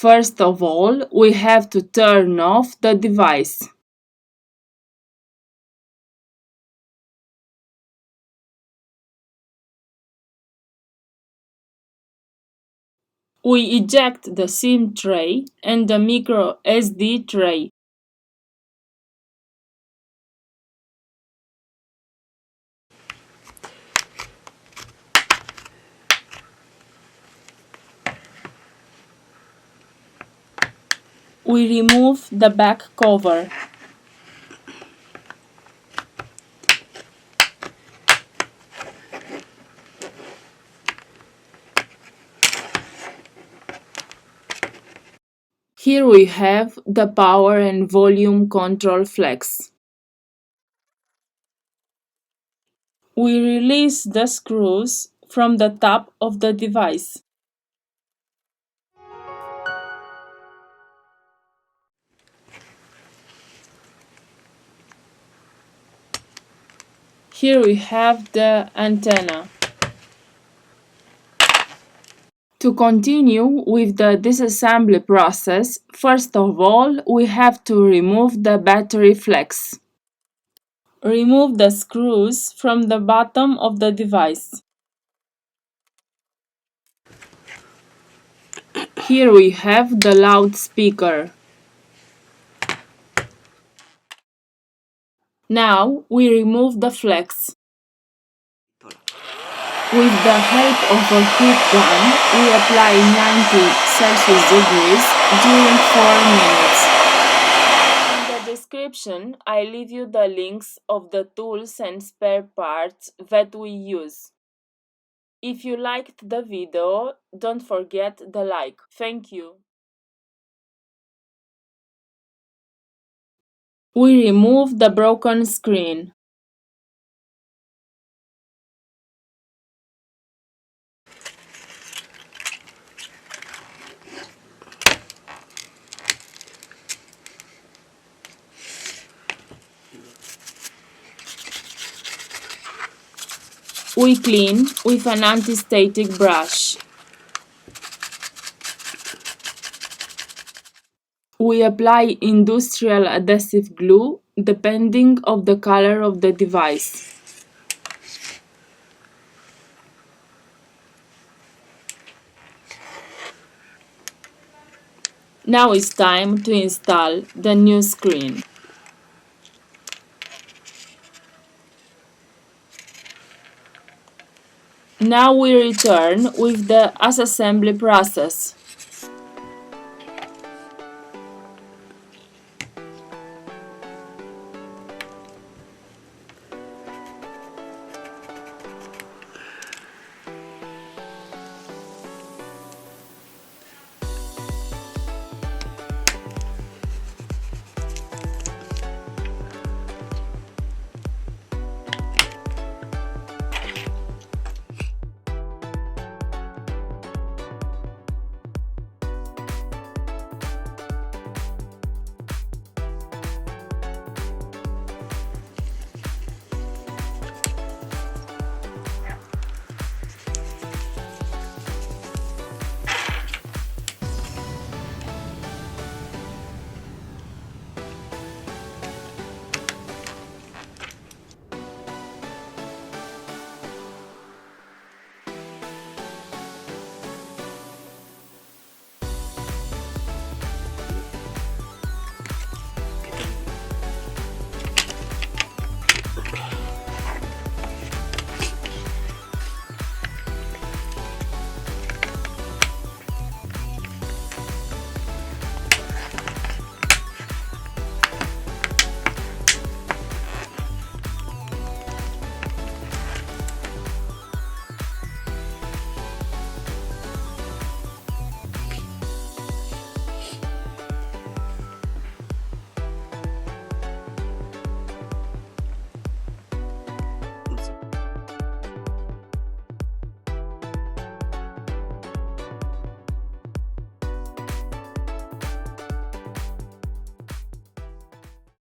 First of all, we have to turn off the device. We eject the SIM tray and the micro SD tray. We remove the back cover. Here we have the power and volume control flex. We release the screws from the top of the device. Here we have the antenna. To continue with the disassembly process, first of all, we have to remove the battery flex. Remove the screws from the bottom of the device. Here we have the loudspeaker. Now we remove the flex. With the help of a heat gun, we apply 90 Celsius degrees during 4 minutes. In the description, I leave you the links of the tools and spare parts that we use. If you liked the video, don't forget the like. Thank you. We remove the broken screen. We clean with an anti-static brush. We apply industrial adhesive glue depending on the color of the device. Now it's time to install the new screen. Now we return with the assembly process.